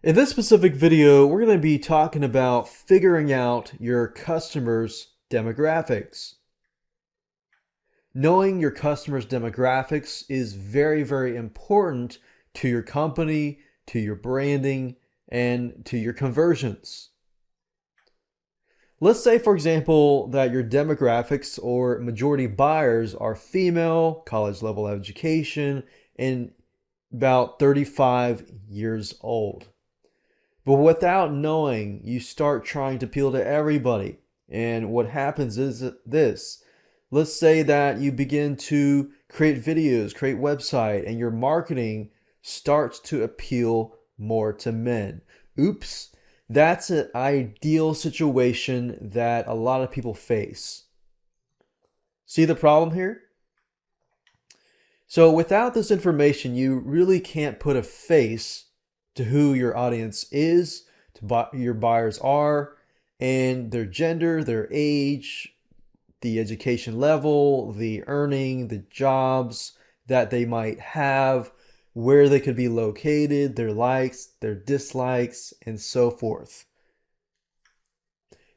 In this specific video, we're going to be talking about figuring out your customers' demographics. Knowing your customers' demographics is very, very important to your company, to your branding, and to your conversions. Let's say, for example, that your demographics or majority buyers are female, college level education, and about 35 years old. But without knowing, you start trying to appeal to everybody. And what happens is this. Let's say that you begin to create videos, create website, and your marketing starts to appeal more to men. Oops, that's an ideal situation that a lot of people face. See the problem here? So without this information, you really can't put a face to who your audience is, to your buyers are, and their gender, their age, the education level, the earning, the jobs that they might have, where they could be located, their likes, their dislikes, and so forth.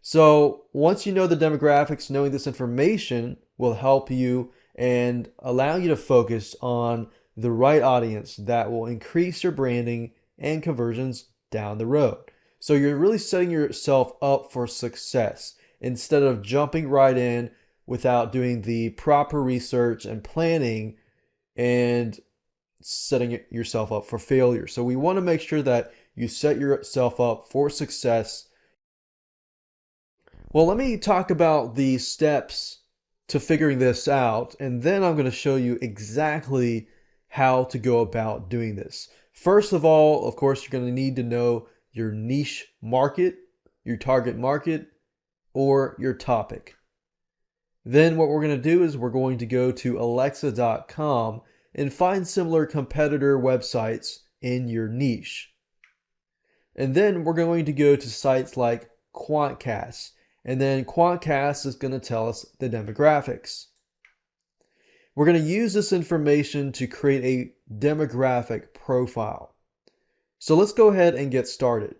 So once you know the demographics, knowing this information will help you and allow you to focus on the right audience that will increase your branding and conversions down the road. So you're really setting yourself up for success instead of jumping right in without doing the proper research and planning and setting yourself up for failure. So we want to make sure that you set yourself up for success. Well, let me talk about the steps to figuring this out, and then I'm going to show you exactly how to go about doing this. First of all, of course, you're going to need to know your niche market, your target market, or your topic. Then what we're going to do is we're going to go to alexa.com and find similar competitor websites in your niche. And then we're going to go to sites like Quantcast. And then Quantcast is going to tell us the demographics. We're going to use this information to create a demographic profile. So let's go ahead and get started.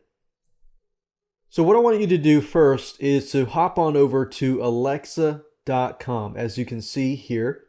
So what I want you to do first is to hop on over to alexa.com, as you can see here.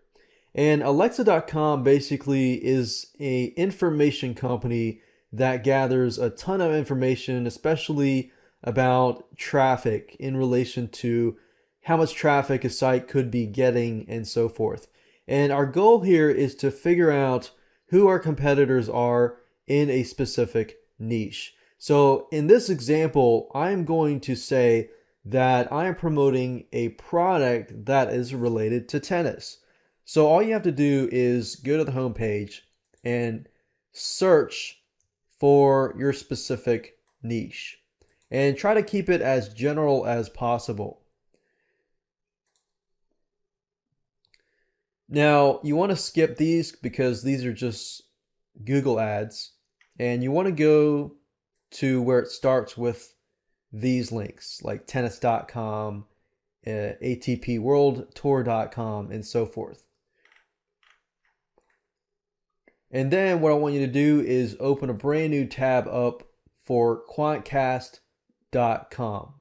And alexa.com basically is an information company that gathers a ton of information, especially about traffic in relation to how much traffic a site could be getting and so forth. And our goal here is to figure out who our competitors are in a specific niche. So in this example, I'm going to say that I am promoting a product that is related to tennis. So all you have to do is go to the home page and search for your specific niche and try to keep it as general as possible. Now, you want to skip these because these are just Google ads, and you want to go to where it starts with these links like tennis.com, ATPworldtour.com, and so forth. And then what I want you to do is open a brand new tab up for Quantcast.com.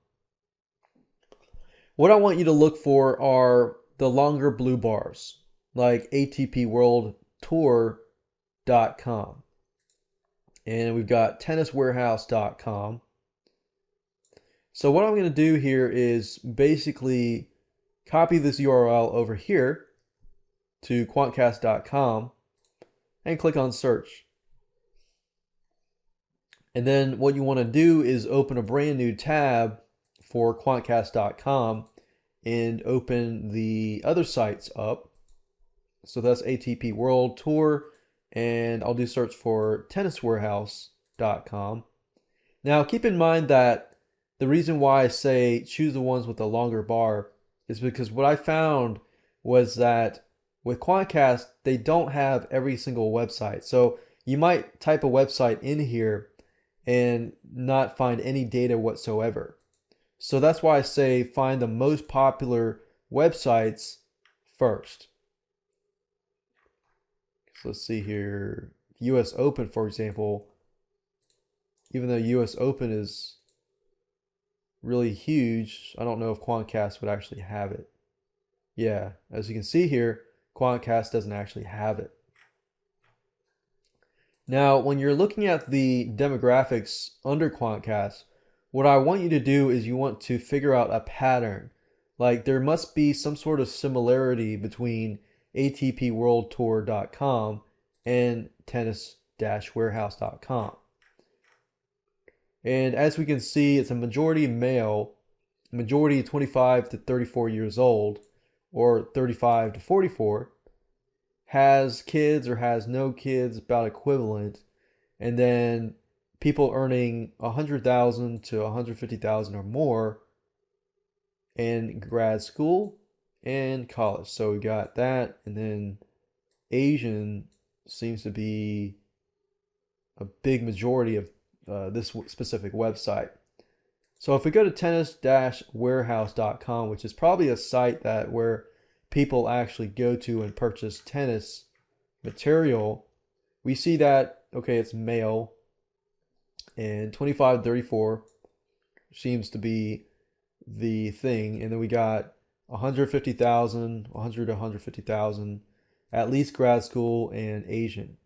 What I want you to look for are the longer blue bars, like ATPworldtour.com. And we've got tenniswarehouse.com. So what I'm going to do here is basically copy this URL over here to Quantcast.com and click on search. And then what you want to do is open a brand new tab for Quantcast.com and open the other sites up. So that's ATP World Tour, and I'll do search for tenniswarehouse.com. Now keep in mind that the reason why I say choose the ones with the longer bar is because what I found was that with Quantcast, they don't have every single website. So you might type a website in here and not find any data whatsoever. So that's why I say find the most popular websites first. So let's see here. US Open, for example, even though US Open is really huge, I don't know if Quantcast would actually have it. Yeah, as you can see here, Quantcast doesn't actually have it. Now, when you're looking at the demographics under Quantcast, what I want you to do is you want to figure out a pattern. Like there must be some sort of similarity between ATPWorldTour.com and tennis-warehouse.com. And as we can see, it's a majority male, majority 25 to 34 years old, or 35 to 44, has kids or has no kids, about equivalent, and then people earning 100,000 to 150,000 or more in grad school and college. So we got that, and then Asian seems to be a big majority of this specific website. So if we go to tennis-warehouse.com, which is probably a site that where people actually go to and purchase tennis material, we see that, okay, it's male and 25 to 34 seems to be the thing. And then we got 150,000, 100 to 150,000, at least grad school and Asian.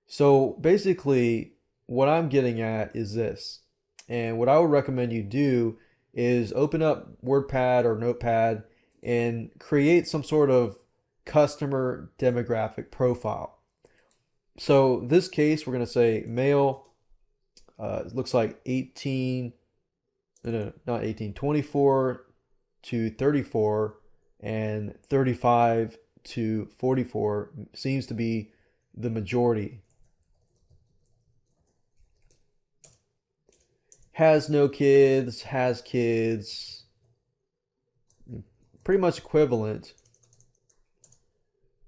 So basically what I'm getting at is this. And what I would recommend you do is open up WordPad or Notepad and create some sort of customer demographic profile. So this case, we're going to say male, it looks like 18, no, not 18, 24 to 34 and 35 to 44 seems to be the majority. Has no kids, has kids, pretty much equivalent,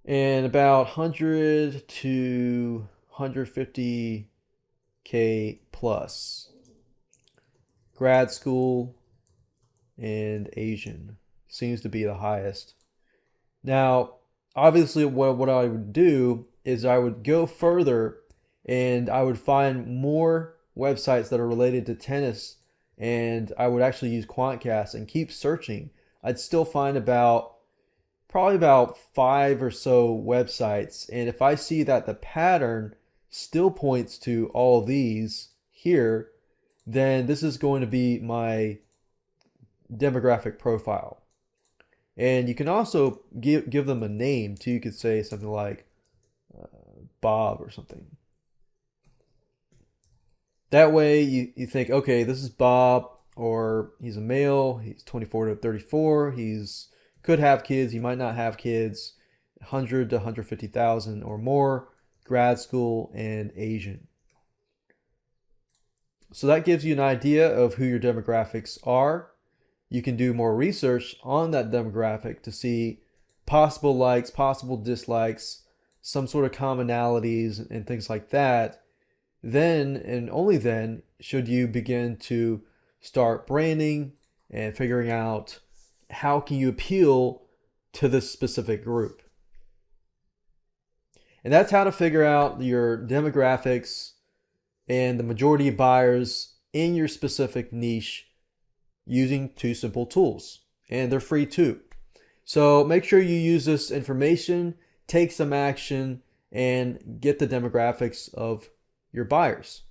and about 100 to 150K plus. Grad school and Asian seems to be the highest. Now, obviously what I would do is I would go further and I would find more websites that are related to tennis, and I would actually use Quantcast and keep searching. I'd still find probably about 5 or so websites, and if I see that the pattern still points to all of these here, then this is going to be my demographic profile. And you can also give them a name too. You could say something like Bob or something. That way you think, okay, this is Bob, or he's a male, he's 24 to 34, he's could have kids, he might not have kids, 100 to 150,000 or more, grad school and Asian. So that gives you an idea of who your demographics are. You can do more research on that demographic to see possible likes, possible dislikes, some sort of commonalities and things like that. Then and only then should you begin to start branding and figuring out how can you appeal to this specific group. And that's how to figure out your demographics and the majority of buyers in your specific niche using 2 simple tools. And they're free too. So make sure you use this information, take some action, and get the demographics of your buyers.